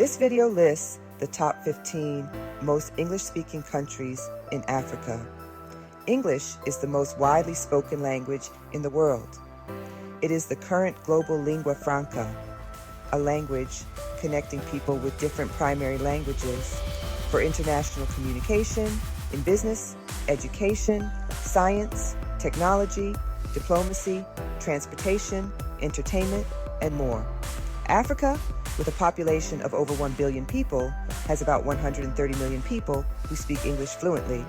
This video lists the top 15 most English-speaking countries in Africa. English is the most widely spoken language in the world. It is the current global lingua franca, a language connecting people with different primary languages for international communication, in business, education, science, technology, diplomacy, transportation, entertainment, and more. Africa, with a population of over 1 billion people, has about 130 million people who speak English fluently,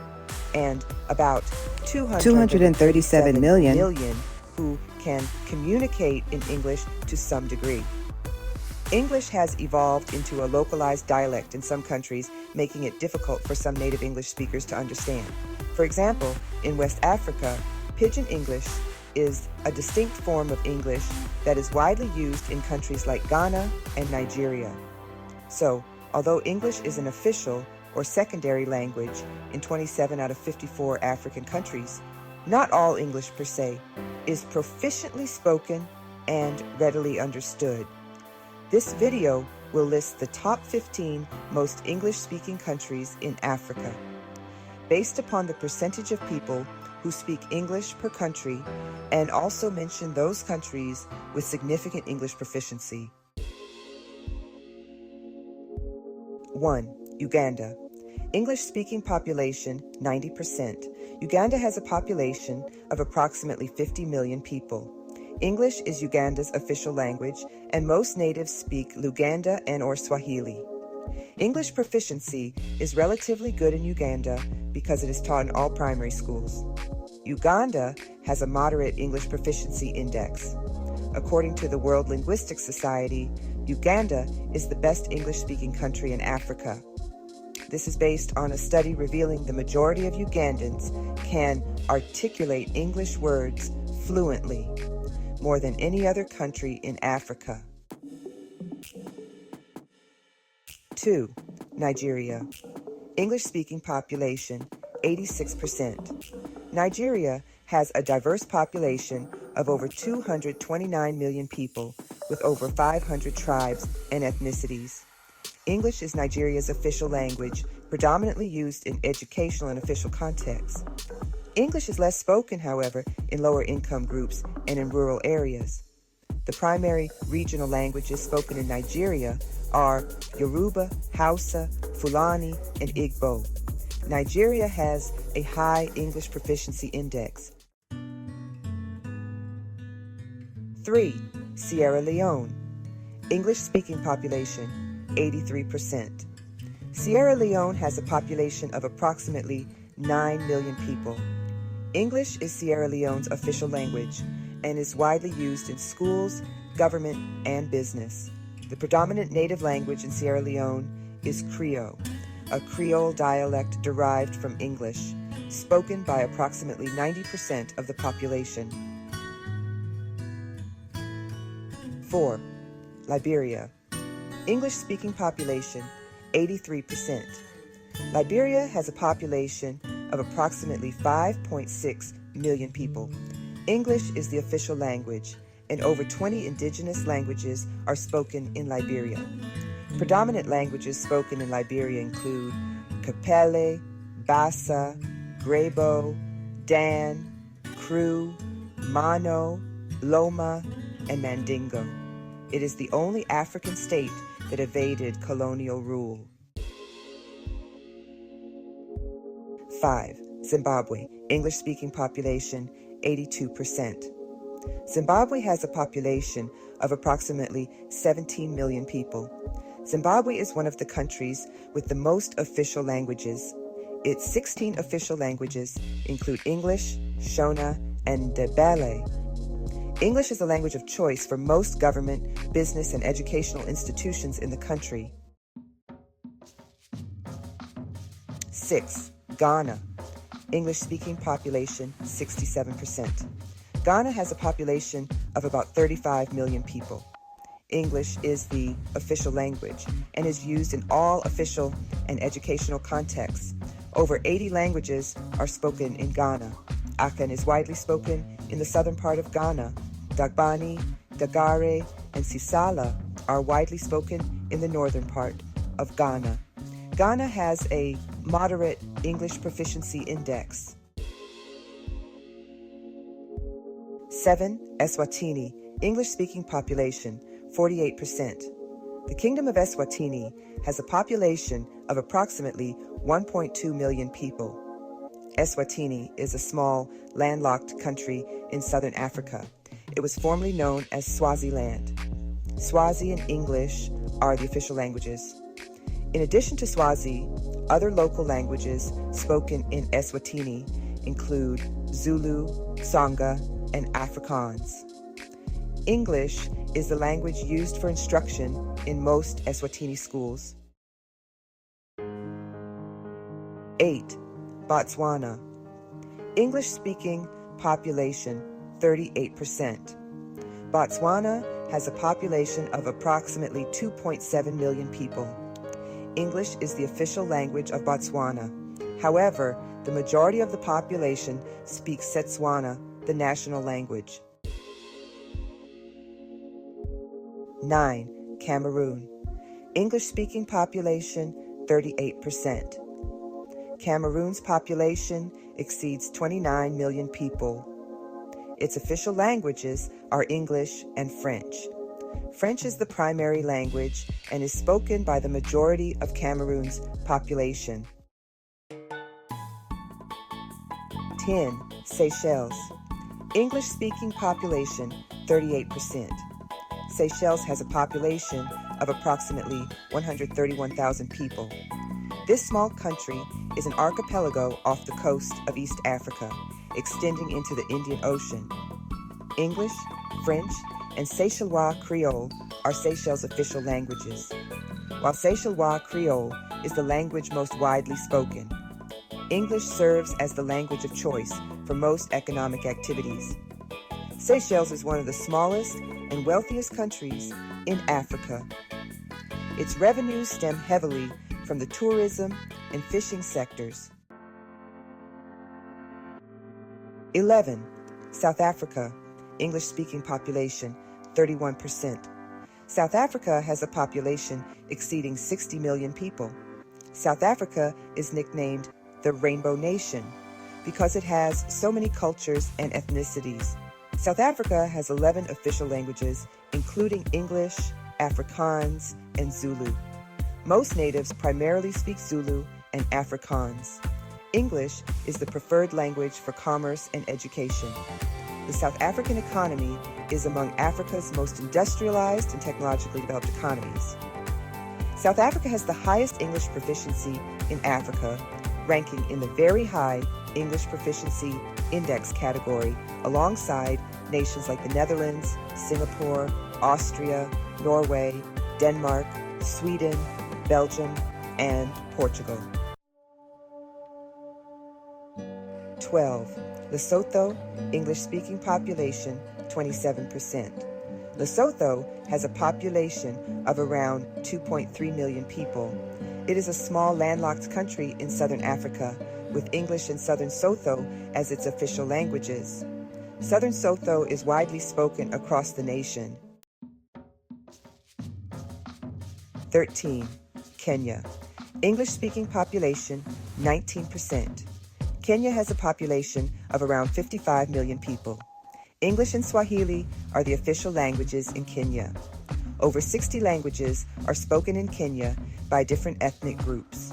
and about 237 million who can communicate in English to some degree. English has evolved into a localized dialect in some countries, making it difficult for some native English speakers to understand. For example, in West Africa, Pidgin English is a distinct form of English that is widely used in countries like Ghana and Nigeria. So, although English is an official or secondary language in 27 out of 54 African countries, not all English per se is proficiently spoken and readily understood. This video will list the top 15 most English-speaking countries in Africa. Based upon the percentage of people who speak English per country, and also mention those countries with significant English proficiency. 1. Uganda. English-speaking population, 90%. Uganda has a population of approximately 50 million people. English is Uganda's official language, and most natives speak Luganda and/or Swahili. English proficiency is relatively good in Uganda because it is taught in all primary schools. Uganda has a moderate English proficiency index. According to the World Linguistic Society, Uganda is the best English-speaking country in Africa. This is based on a study revealing the majority of Ugandans can articulate English words fluently, more than any other country in Africa. 2. Nigeria. English-speaking population, 86%. Nigeria has a diverse population of over 229 million people with over 500 tribes and ethnicities. English is Nigeria's official language, predominantly used in educational and official contexts. English is less spoken, however, in lower income groups and in rural areas. The primary regional languages spoken in Nigeria are Yoruba, Hausa, Fulani, and Igbo. Nigeria has a high English proficiency index. 3. Sierra Leone. English-speaking population, 83%. Sierra Leone has a population of approximately 9 million people. English is Sierra Leone's official language and is widely used in schools, government, and business. The predominant native language in Sierra Leone is Creole, a Creole dialect derived from English, spoken by approximately 90% of the population. 4. Liberia. English-speaking population, 83%. Liberia has a population of approximately 5.6 million people. English is the official language, and over 20 indigenous languages are spoken in Liberia. Predominant languages spoken in Liberia include Kapele, Bassa, Grebo, Dan, Kru, Mano, Loma, and Mandingo. It is the only African state that evaded colonial rule. 5. Zimbabwe. English-speaking population, 82%. Zimbabwe has a population of approximately 17 million people. Zimbabwe is one of the countries with the most official languages. Its 16 official languages include English, Shona, and Ndebele. English is a language of choice for most government, business, and educational institutions in the country. 6. Ghana. English-speaking population, 67%. Ghana has a population of about 35 million people. English is the official language and is used in all official and educational contexts. Over 80 languages are spoken in Ghana. Akan is widely spoken in the southern part of Ghana. Dagbani, Dagare, and Sisala are widely spoken in the northern part of Ghana. Ghana has a moderate English proficiency index. 7. Eswatini, English-speaking population, 48%. The Kingdom of Eswatini has a population of approximately 1.2 million people. Eswatini is a small, landlocked country in southern Africa. It was formerly known as Swaziland. Swazi and English are the official languages. In addition to Swazi, other local languages spoken in Eswatini include Zulu, Tsonga, and Afrikaans. English is the language used for instruction in most Eswatini schools. 8. Botswana. English-speaking population, 38%. Botswana has a population of approximately 2.7 million people. English is the official language of Botswana. However, the majority of the population speaks Setswana, the national language. 9. Cameroon. English-speaking population, 38%. Cameroon's population exceeds 29 million people. Its official languages are English and French. French is the primary language and is spoken by the majority of Cameroon's population. 10. Seychelles. English-speaking population, 38%. Seychelles has a population of approximately 131,000 people. This small country is an archipelago off the coast of East Africa, extending into the Indian Ocean. English, French, and Seychellois Creole are Seychelles' official languages. While Seychellois Creole is the language most widely spoken, English serves as the language of choice for most economic activities. Seychelles is one of the smallest and wealthiest countries in Africa. Its revenues stem heavily from the tourism and fishing sectors. 11. South Africa. English-speaking population, 31%. South Africa has a population exceeding 60 million people. South Africa is nicknamed the Rainbow Nation because it has so many cultures and ethnicities. South Africa has 11 official languages, including English, Afrikaans, and Zulu. Most natives primarily speak Zulu and Afrikaans. English is the preferred language for commerce and education. The South African economy is among Africa's most industrialized and technologically developed economies. South Africa has the highest English proficiency in Africa, ranking in the very high English proficiency index category alongside nations like the Netherlands, Singapore, Austria, Norway, Denmark, Sweden, Belgium, and Portugal. 12. Lesotho, English-speaking population, 27%. Lesotho has a population of around 2.3 million people. It is a small landlocked country in southern Africa, with English and Southern Sotho as its official languages. Southern Sotho is widely spoken across the nation. 13. Kenya. English-speaking population, 19%. Kenya has a population of around 55 million people. English and Swahili are the official languages in Kenya. Over 60 languages are spoken in Kenya by different ethnic groups.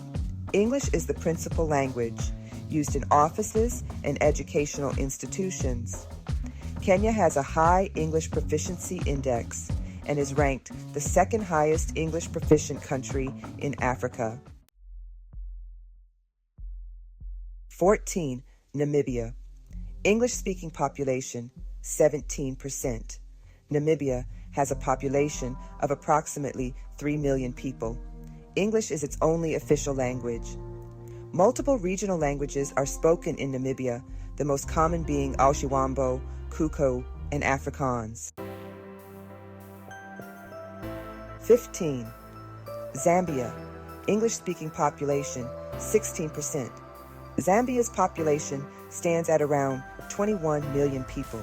English is the principal language used in offices and educational institutions. Kenya has a high English proficiency index and is ranked the second highest English proficient country in Africa. 14. Namibia. English-speaking population, 17%. Namibia has a population of approximately 3 million people. English is its only official language. Multiple regional languages are spoken in Namibia, the most common being Alshiwambo, Kuko, and Afrikaans. 15. Zambia. English-speaking population, 16%. Zambia's population stands at around 21 million people.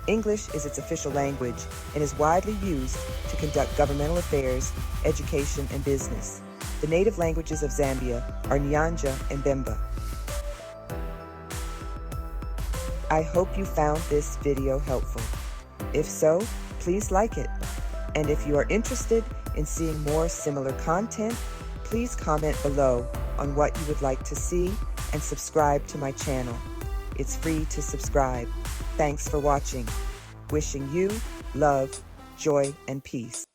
English is its official language and is widely used to conduct governmental affairs, education, and business. The native languages of Zambia are Nyanja and Bemba. I hope you found this video helpful. If so, please like it. And if you are interested in seeing more similar content, please comment below on what you would like to see and subscribe to my channel. It's free to subscribe. Thanks for watching. Wishing you love, joy, and peace.